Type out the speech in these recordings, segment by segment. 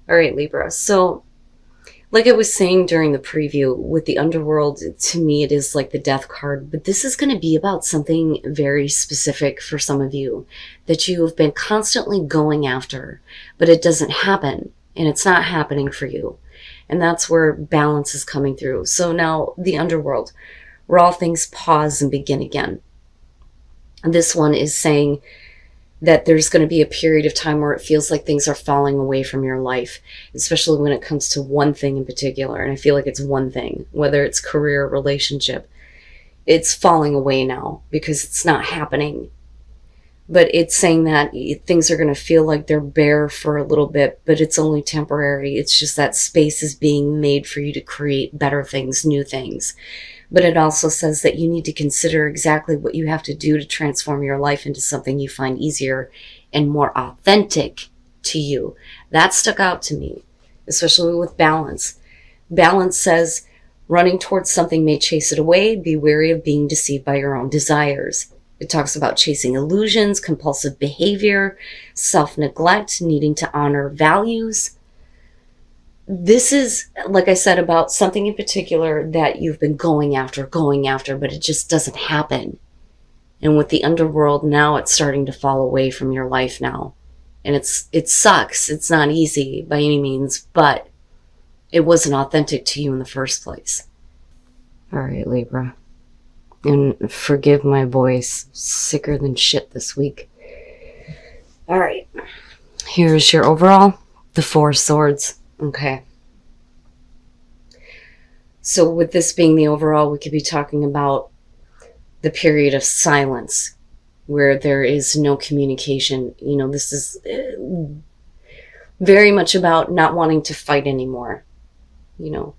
All right, Libra. So, like I was saying during the preview, with the underworld, to me, it is like the death card. But this is going to be about something very specific for some of you that you have been constantly going after, but it doesn't happen. And it's not happening for you. And that's where balance is coming through. So now the underworld, where all things pause and begin again. And this one is saying that there's going to be a period of time where it feels like things are falling away from your life, especially when it comes to one thing in particular. And I feel like it's one thing, whether it's career or relationship. It's falling away now because it's not happening. But it's saying that things are going to feel like they're bare for a little bit, but it's only temporary. It's just that space is being made for you to create better things, new things. But it also says that you need to consider exactly what you have to do to transform your life into something you find easier and more authentic to you. That stuck out to me, especially with balance. Balance says running towards something may chase it away. Be wary of being deceived by your own desires. It talks about chasing illusions, compulsive behavior, self-neglect, needing to honor values. This is, like I said, about something in particular that you've been going after, but it just doesn't happen. And with the underworld, now it's starting to fall away from your life now. And it sucks. It's not easy by any means, but it wasn't authentic to you in the first place. All right, Libra. And forgive my voice. Sicker than shit this week. All right. Here's your overall. The Four Swords. Okay. So with this being the overall, we could be talking about the period of silence where there is no communication. You know, this is very much about not wanting to fight anymore. You know,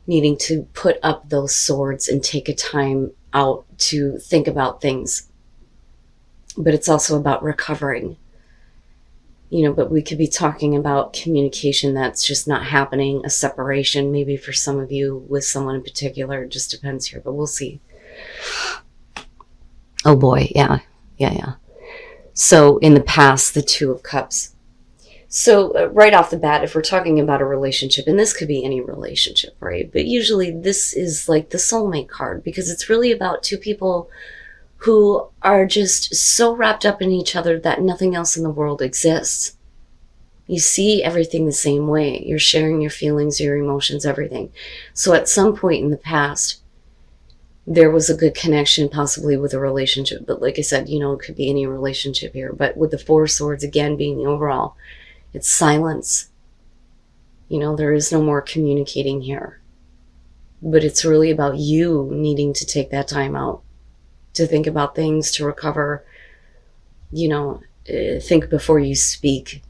needing to put up those swords and take a time out to think about things. But it's also about recovering. You know, but we could be talking about communication that's just not happening, a separation, maybe for some of you with someone in particular. It just depends here, but we'll see. Oh boy, yeah. So in the past, the Two of Cups. So right off the bat, if we're talking about a relationship, and this could be any relationship, right? But usually this is like the soulmate card because it's really about two people who are just so wrapped up in each other that nothing else in the world exists. You see everything the same way. You're sharing your feelings, your emotions, everything. So at some point in the past, there was a good connection, possibly with a relationship. But like I said, you know, it could be any relationship here. But with the Four Swords, again, being the overall, it's silence. You know, there is no more communicating here. But it's really about you needing to take that time out to think about things, to recover, you know, think before you speak.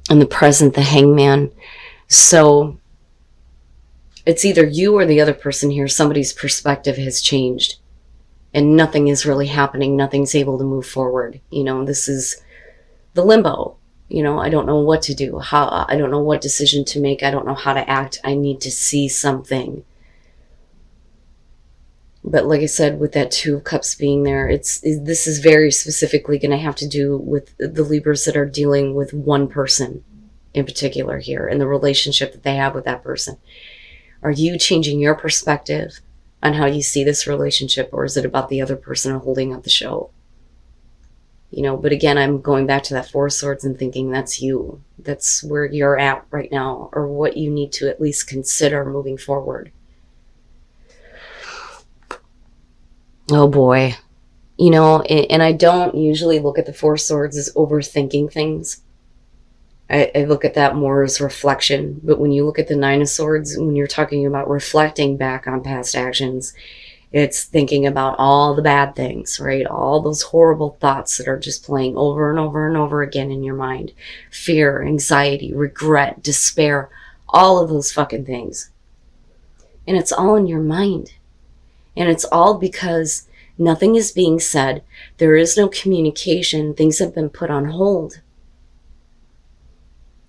In the present, the Hangman. So it's either you or the other person here. Somebody's perspective has changed and nothing is really happening. Nothing's able to move forward. You know, this is the limbo. You know, I don't know what to do. I don't know what decision to make. I don't know how to act. I need to see something. But like I said, with that Two of Cups being there, this is very specifically going to have to do with the Libras that are dealing with one person in particular here and the relationship that they have with that person. Are you changing your perspective on how you see this relationship, or is it about the other person holding up the show? You know, but again, I'm going back to that Four Swords and thinking that's you. That's where you're at right now, or what you need to at least consider moving forward. Oh boy. You know, and I don't usually look at the Four Swords as overthinking things. I look at that more as reflection. But when you look at the Nine of Swords, when you're talking about reflecting back on past actions, it's thinking about all the bad things, right? All those horrible thoughts that are just playing over and over and over again in your mind. Fear, anxiety, regret, despair, all of those fucking things. And it's all in your mind. And it's all because nothing is being said. There is no communication. Things have been put on hold.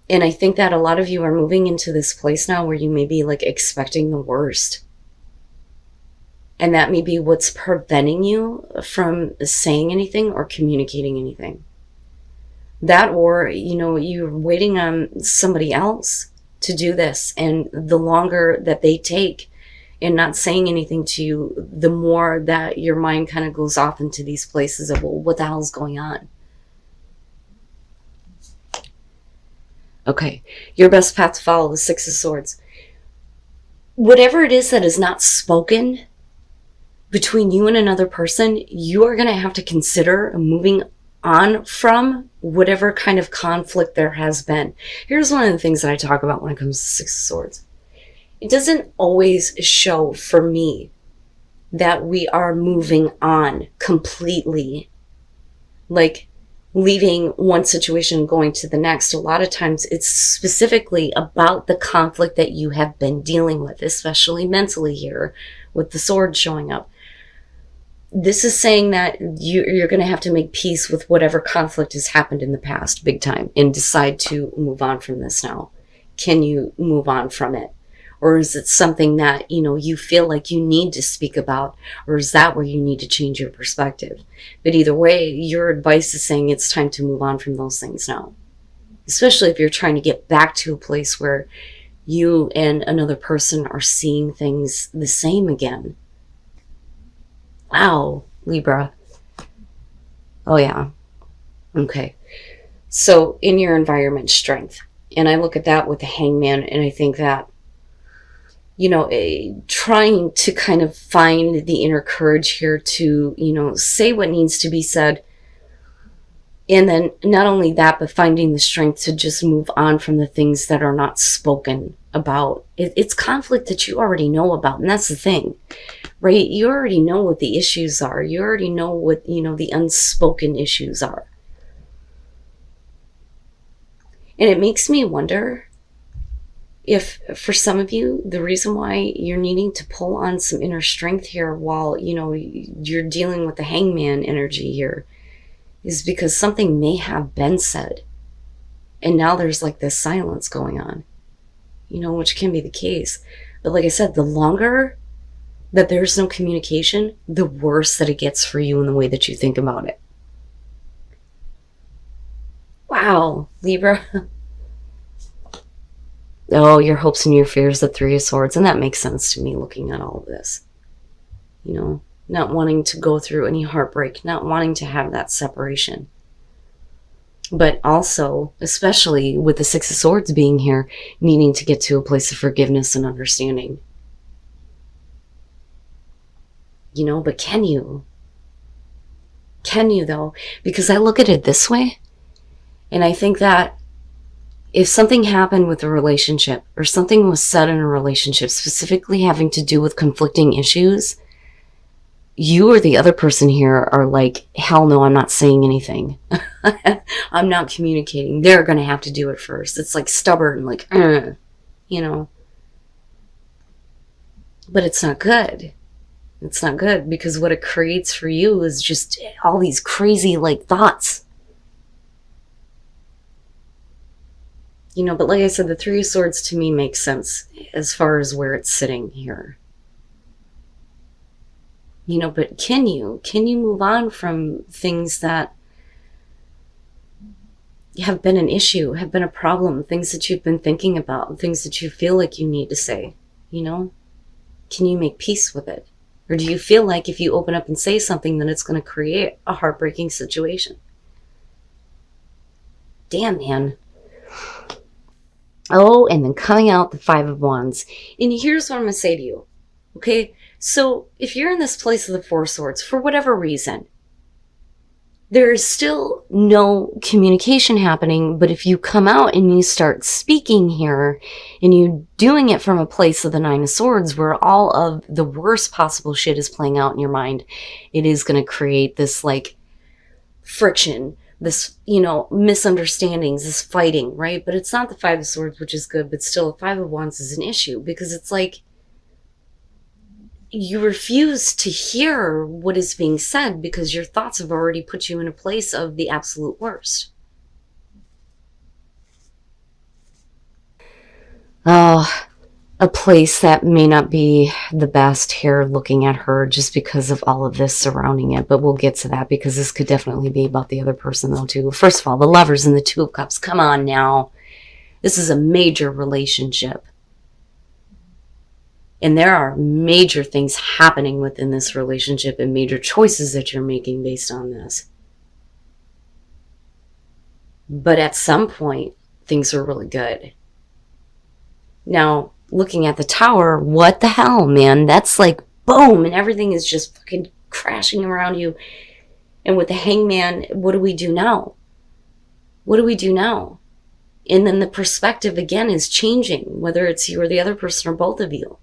And I think that a lot of you are moving into this place now where you may be like expecting the worst. And that may be what's preventing you from saying anything or communicating anything. That, or, you're waiting on somebody else to do this. And the longer that they take and not saying anything to you, the more that your mind kind of goes off into these places of, well, what the hell's going on? Okay, your best path to follow, the Six of Swords. Whatever it is that is not spoken between you and another person, you are going to have to consider moving on from whatever kind of conflict there has been. Here's one of the things that I talk about when it comes to Six of Swords. It doesn't always show for me that we are moving on completely, like leaving one situation going to the next. A lot of times it's specifically about the conflict that you have been dealing with, especially mentally here with the sword showing up. This is saying that you're going to have to make peace with whatever conflict has happened in the past, big time, and decide to move on from this now. Can you move on from it? Or is it something that, you feel like you need to speak about? Or is that where you need to change your perspective? But either way, your advice is saying it's time to move on from those things now. Especially if you're trying to get back to a place where you and another person are seeing things the same again. Wow, Libra. Oh, yeah. Okay. So in your environment, strength. And I look at that with the Hangman, and I think that, trying to kind of find the inner courage here to, say what needs to be said. And then not only that, but finding the strength to just move on from the things that are not spoken about. It's conflict that you already know about. And that's the thing, right? You already know what the issues are. You already know what, the unspoken issues are. And it makes me wonder if, for some of you, the reason why you're needing to pull on some inner strength here while, you're dealing with the Hangman energy here is because something may have been said. And now there's like this silence going on, which can be the case. But like I said, the longer that there's no communication, the worse that it gets for you in the way that you think about it. Wow, Libra. Oh, your hopes and your fears, the Three of Swords. And that makes sense to me looking at all of this. Not wanting to go through any heartbreak, not wanting to have that separation. But also, especially with the Six of Swords being here, needing to get to a place of forgiveness and understanding. But can you? Can you, though? Because I look at it this way, and I think that if something happened with a relationship or something was said in a relationship specifically having to do with conflicting issues, you or the other person here are like, hell no, I'm not saying anything. I'm not communicating. They're going to have to do it first. It's like stubborn, like, But it's not good. It's not good because what it creates for you is just all these crazy thoughts. But like I said, the Three of Swords to me makes sense as far as where it's sitting here. But can you move on from things that have been an issue, have been a problem, things that you've been thinking about, things that you feel like you need to say, Can you make peace with it? Or do you feel like if you open up and say something, then it's going to create a heartbreaking situation? Damn, man. Oh, and then coming out the Five of Wands. And here's what I'm going to say to you. Okay? So if you're in this place of the Four of Swords, for whatever reason, there is still no communication happening. But if you come out and you start speaking here and you're doing it from a place of the Nine of Swords where all of the worst possible shit is playing out in your mind, it is going to create this friction, this, misunderstandings, this fighting, right? But it's not the Five of Swords, which is good, but still the Five of Wands is an issue because it's like you refuse to hear what is being said because your thoughts have already put you in a place of the absolute worst. Oh, a place that may not be the best here looking at her just because of all of this surrounding it. But we'll get to that because this could definitely be about the other person though too. First of all, the Lovers and the Two of Cups. Come on now. This is a major relationship. And there are major things happening within this relationship and major choices that you're making based on this. But at some point, things are really good. Now, looking at the Tower, what the hell, man? That's like boom, and everything is just fucking crashing around you. And with the Hangman, what do we do now? What do we do now? And then the perspective again is changing, whether it's you or the other person or both of you,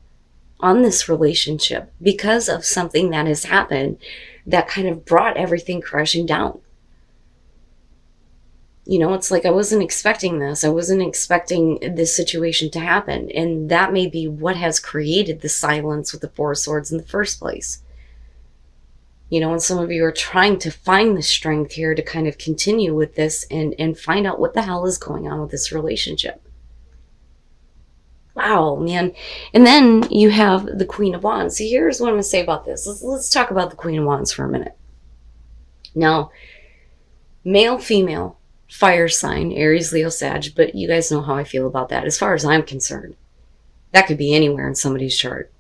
on this relationship because of something that has happened that kind of brought everything crashing down. You know, it's like I wasn't expecting this. I wasn't expecting this situation to happen. And that may be what has created the silence with the Four of Swords in the first place. You know, and some of you are trying to find the strength here to kind of continue with this and find out what the hell is going on with this relationship. Wow, man. And then you have the Queen of Wands. So here's what I'm going to say about this. Let's talk about the Queen of Wands for a minute. Now, male, female, fire sign, Aries, Leo, Sag, but you guys know how I feel about that. As far as I'm concerned, that could be anywhere in somebody's chart.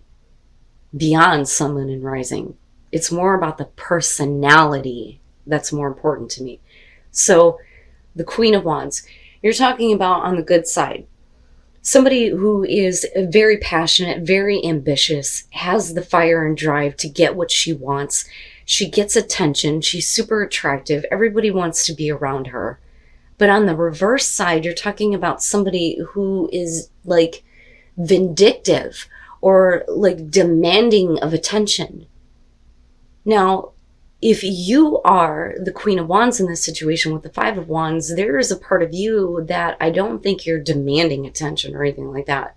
Beyond Sun, Moon, and Rising. It's more about the personality that's more important to me. So, the Queen of Wands, you're talking about on the good side. Somebody who is very passionate, very ambitious, has the fire and drive to get what she wants. She gets attention. She's super attractive. Everybody wants to be around her. But on the reverse side, you're talking about somebody who is like vindictive or like demanding of attention. Now, if you are the Queen of Wands in this situation with the Five of Wands, there is a part of you that I don't think you're demanding attention or anything like that.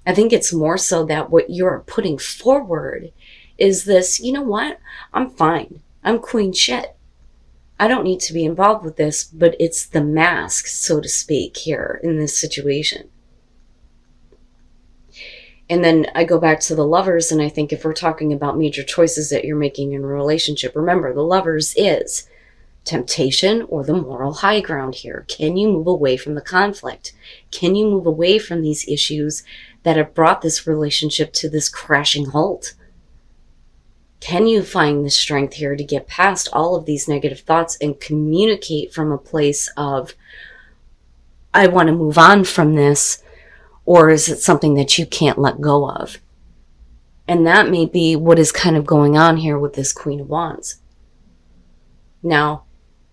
I think it's more so that what you're putting forward is this, you know what? I'm fine. I'm queen shit. I don't need to be involved with this, but it's the mask, so to speak, here in this situation. And then I go back to the Lovers, and I think if we're talking about major choices that you're making in a relationship, remember, the Lovers is temptation or the moral high ground here. Can you move away from the conflict? Can you move away from these issues that have brought this relationship to this crashing halt? Can you find the strength here to get past all of these negative thoughts and communicate from a place of, I want to move on from this, or is it something that you can't let go of? And that may be what is kind of going on here with this Queen of Wands. Now,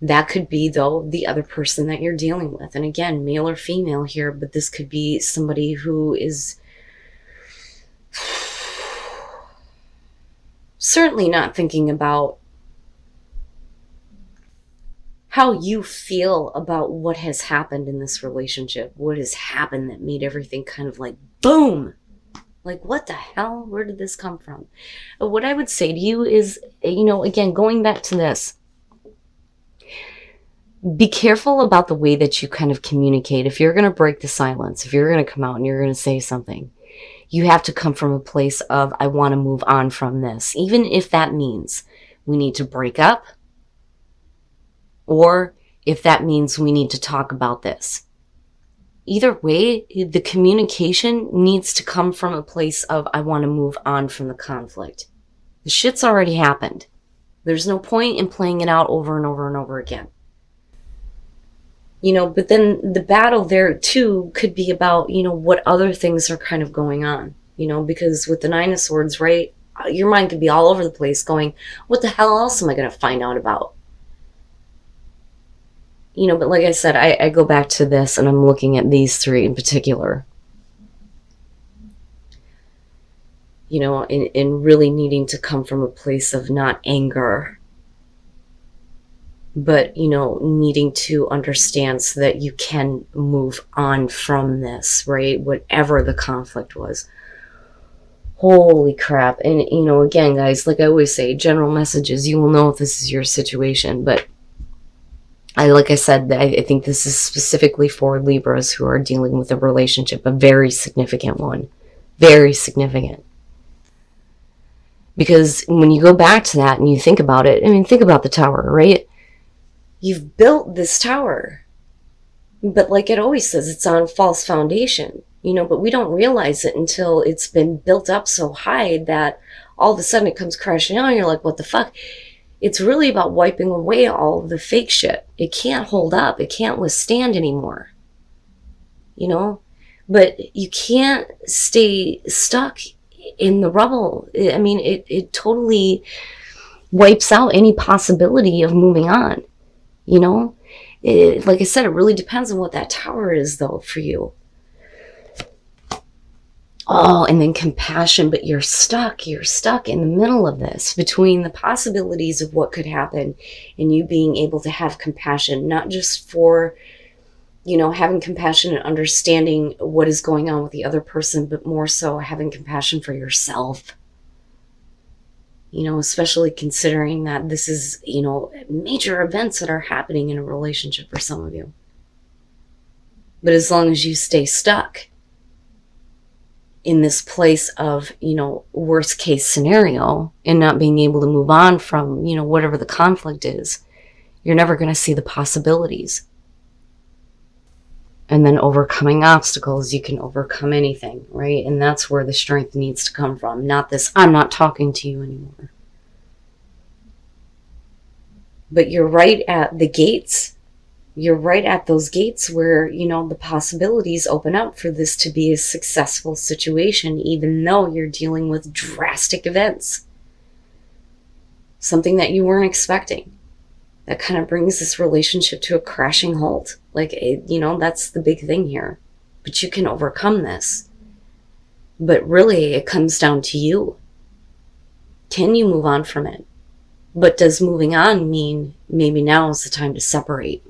that could be, though, the other person that you're dealing with. And again, male or female here, but this could be somebody who is certainly not thinking about how you feel about what has happened in this relationship. What has happened that made everything kind of like boom. Like, what the hell? Where did this come from? What I would say to you is, you know, again, going back to this, be careful about the way that you kind of communicate. If you're going to break the silence, if you're going to come out and you're going to say something, you have to come from a place of, I want to move on from this. Even if that means we need to break up, or if that means we need to talk about this. Either way, the communication needs to come from a place of, I want to move on from the conflict. The shit's already happened. There's no point in playing it out over and over and over again. You know, but then the battle there too could be about, you know, what other things are kind of going on, you know, because with the Nine of Swords, right, your mind could be all over the place going, what the hell else am I going to find out about? You know, but like I said, I go back to this and I'm looking at these three in particular. You know, in really needing to come from a place of not anger, but, you know, needing to understand so that you can move on from this, right? Whatever the conflict was. Holy crap. And, you know, again, guys, like I always say, general messages, you will know if this is your situation. But like I said, I think this is specifically for Libras who are dealing with a relationship, a very significant one. Very significant. Because when you go back to that and you think about it, I mean, think about the tower, right? You've built this tower, but like it always says, it's on false foundation, but we don't realize it until it's been built up so high that all of a sudden it comes crashing down and you're like, what the fuck? It's really about wiping away all of the fake shit. It can't hold up. It can't withstand anymore. But you can't stay stuck in the rubble. I mean, it totally wipes out any possibility of moving on. Like I said, it really depends on what that tower is, though, for you. Oh, and then compassion, but you're stuck in the middle of this, between the possibilities of what could happen and you being able to have compassion, not just for, having compassion and understanding what is going on with the other person, but more so having compassion for yourself. Especially considering that this is, major events that are happening in a relationship for some of you. But as long as you stay stuck in this place of, worst case scenario and not being able to move on from, whatever the conflict is, you're never going to see the possibilities. And then overcoming obstacles, you can overcome anything, right? And that's where the strength needs to come from. Not this, I'm not talking to you anymore. But you're right at the gates. You're right at those gates where, the possibilities open up for this to be a successful situation, even though you're dealing with drastic events. Something that you weren't expecting. That kind of brings this relationship to a crashing halt. Like, that's the big thing here. But you can overcome this. But really, it comes down to you. Can you move on from it? But does moving on mean maybe now is the time to separate?